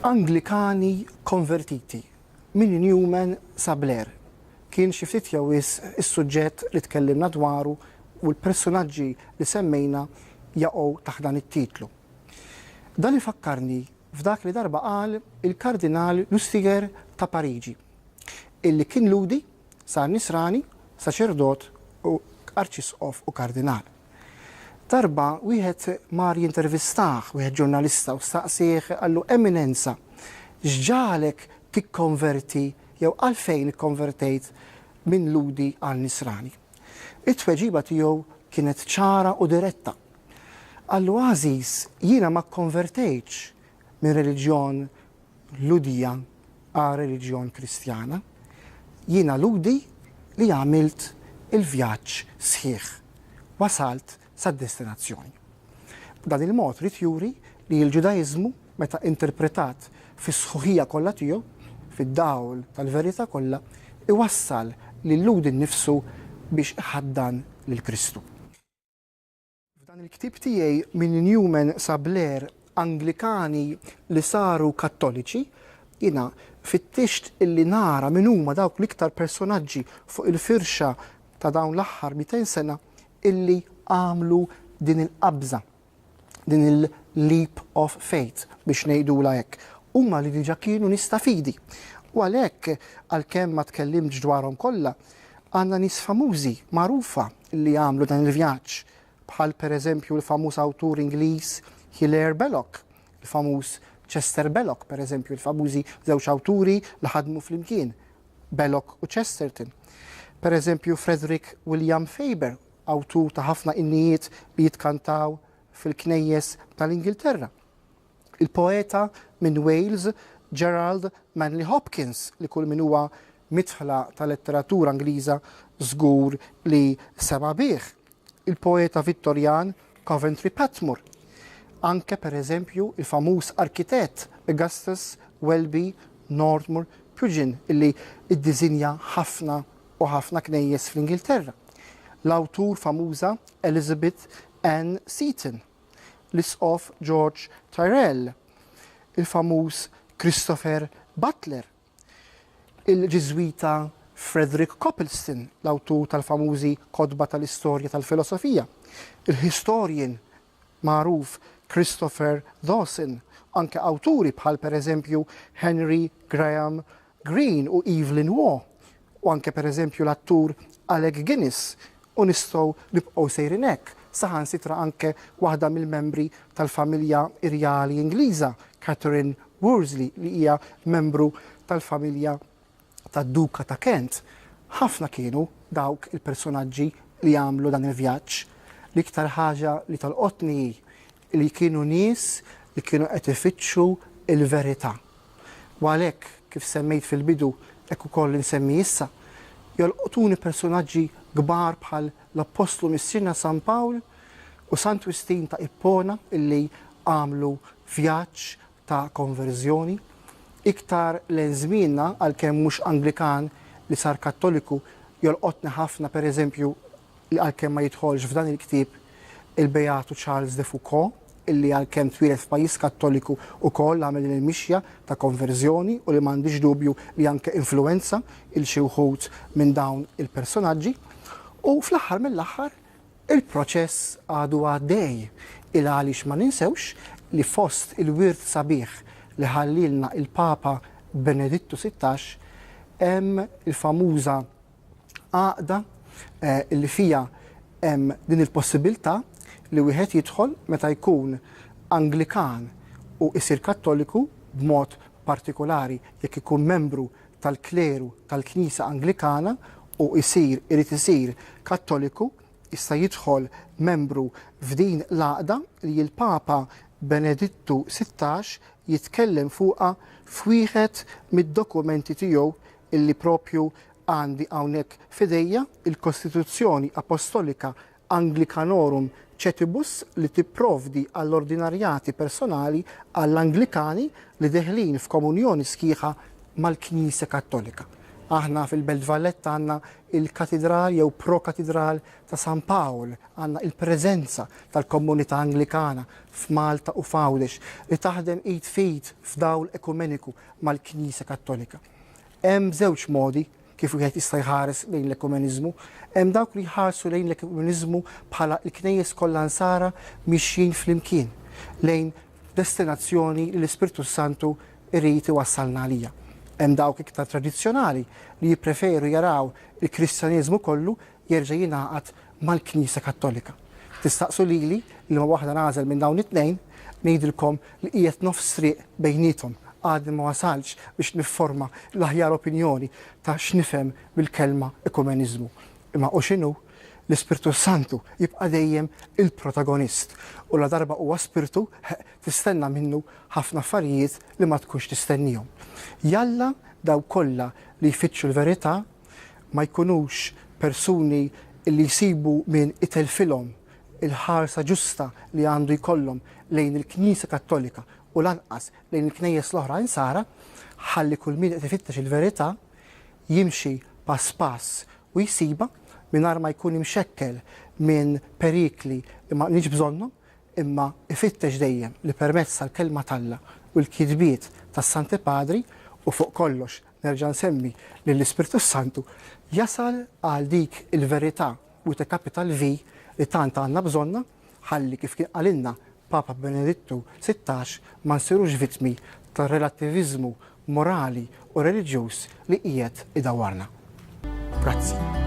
Anglikani konvertiti minn Newman sa Blair. Kien xi ftit jew is-suġġett li tkellimna dwaru u l-personaġġi li semmejna jaqgħu taħt dan it-titlu. Dan ifakkarni f'dak li darba qal il-Kardinal Lustiger ta' Pariġi, illi kien ludi, sar nisrani, saċerdot u arċisqof u kardinal. Darba wieħed mar jintervistah, wieħed ġurnalista u staqsih għallu Eminenza, x'ġalek tikkonverti jew għalfejn ikkonvertejt minn ludi għal nisrani. It-tweġiba tiegħu kienet ċara u diretta. Għallu Għażiż, jiena ma kkonvertejtx minn reliġjon ludija għal reliġjon kristjana. Jiena ludi li għamilt il-vjaġġ sħiħ. Wasalt sad-destinazzjoni. Dan il-mod rid juri li l-Ġudajiżmu meta interpretat fis-sħuħija kollha tiegħu, fid-dawl tal-verità kollha, iwassal lil-ludi nnifsu biex iħaddan lil Kristu. F'dan il-ktieb tiegħi minn Newman sa Blair, Anglikani li saru Kattoliċi, jiena fittixt illi nara min huma dawk l-iktar personaġġi fuq il-firxa ta' dawn l-aħħar 200 sena illi għamlu din il-qabża, din il-leap of faith biex ngħidula hekk. Huma li diġà kienu nistafidi. U għalhekk għalkemm ma tkellimx dwarhom kollha, għandna nies famużi magħrufa li għamlu dan il-vjaġġ, bħal pereżempju l-famuż awtur Ingliż Hilaire Belloc, il-famuż Chester Belloc, pereżempju l-famużi żewġ awturi li ħadmu flimkien, Belloc u Chesterton. Pereżempju Frederick William Faber, awtur ta' ħafna innijiet li jitkantaw fil-knejjes tal-Ingilterra. Il-poeta minn Wales, Gerald Manley Hopkins, li kull min huwa mitħla tal-letteratura Ingliża żgur li sema bih. Il-poeta Vittorjan Coventry Patmore. Anke pereżempju il-famuż arkitett Augustus Welby Northmour Pugin, illi iddiżinja ħafna u ħafna knejjes fl-Ingilterra. L-awtur famuża Elizabeth Ann Seton, l-isqof George Tyrrell, il-famuż Christopher Butler, il-Ġiżwita Frederick Copleston, l-awtur tal-famużi Kodba tal-Istorja tal-Filosofija, il-historian magħruf Christopher Dawson, anke awturi bħal pereżempju Henry Graham Greene u Evelyn Waugh, u anke pereżempju l-attur Alec Guinness, u nistgħu nibqgħu sejrin hekk, saħansitra anke waħda mill-membri tal-familja irjali Ingliża, Catherine Worsley, li hija membru tal-familja tad-Duka ta' Kent. Ħafna kienu dawk il-personaġġi li għamlu dan il-vjaġġ. L-iktar ħaġa li tolqotni li kienu nies li kienu qed ifittxu il-verità. U għalhekk kif semmejt fil-bidu hekk ukoll insemmi issa, jolqotuni personaġġi kbar bħal l-Apostlu Missierna San Pawl u Sant Wistin ta' Ippona illi għamlu vjaġġ ta' konverżjoni. Iktar l-żmienna għalkemm mhux Anglikan li sar Kattoliku jolqotni ħafna pereżempju li għalkemm ma jidħolx f'dan il-ktieb il-Beatu Charles de Foucault, illi għalkemm twieled f'pajjiż Kattoliku wkoll għamel din il-mixja ta' konverżjoni u li m'għandix dubju li anke influwenza il xi wħud minn dawn il-personaġġi. U fl-aħħar mill-aħħar il-proċess għadu għaddej il għaliex ma ninsewx li fost il-wirt sabiħ li ħallilna il-Papa Benedittu XVI hemm il-famuża għaqda li fija hemm din il-possibilità li wieħed jidħol meta jkun Anglikan u jsir Kattoliku b'mod partikolari jekk ikun membru tal-kleru tal-Knisja Anglikana u irid isir Kattoliku, jista' jidħol membru f'din l-għaqda li l-Papa Benedittu XVI jitkellem fuqha f'wieħed mid-dokumenti tiegħu illi propju għandi hawnhekk f'idejja, il-Kostituzzjoni Apostolika Anglicanorum Cetibus li tipprovdi għall-ordinarjati personali għall-Anglikani li deħlin f'komunjoni sħiħa mal-Knisja Kattolika. Aħna fil-Belt Valletta għandna il-katedral jew pro-katedral ta' San Pawl, għandna il-preżenza tal-komunità Anglikana f'Malta u f'Għawdex li taħdem id fit f'dawl ekumeniku mal-Knisja Kattolika. Hemm żewġ modi kif wieħed jista' jħares lejn l-ekumeniżmu, hemm dawk li jħarsu lejn l-ekumeniżmu bħala l-knejjes kollha nsara mixjin flimkien lejn destinazzjoni li l-Ispirtu Santu irid iwassalna għalija. Hemm dawk iktar tradizzjonali li jippreferu jaraw il-Kristjaniżmu kollu jerġa' jingħaqad mal-Knisja Kattolika. Tistaqsu lili li ma waħda nagħżel minn dawn it-tnejn ngħidilkom li qiegħed nofs triq bejniethom għadni ma wasalx biex nifforma l-aħjar opinjoni ta' x'nifhem bil-kelma ekumeniżmu. Imma u x'inhu l-Ispirtu Santu jibqa' dejjem il-protagonist u la darba huwa Spirtu tistenna minnu ħafna affarijiet li ma tkunx tistennihom. Jalla daw kollha li jfittxu l-verità ma jkunux persuni li jsibu minn itelfilhom il-ħarsa ġusta li għandu jkollhom lejn il-Knisja Kattolika u lanqas lejn il-knejjes l-oħra insara, ħalli kull min qed ifittex il-verità jimxi pass pass u jsiba mingħajr ma jkun imxekkel minn perikli li ma nix bżonnhom, imma ifittex dejjem li permezz tal-kelma talla u l-kitbiet tas-Santi Padri u fuq kollox nerġa' nsemmi lill-Ispirtu Santu jasal għal dik il-verità u ta' capital V li tant għandna bżonna ħalli kif kien qalilna Papa Benedittu 16 ma nsirux vittmi tar-relattiviżmu morali u reliġjuż li qiegħed idawwarna. Grazzi.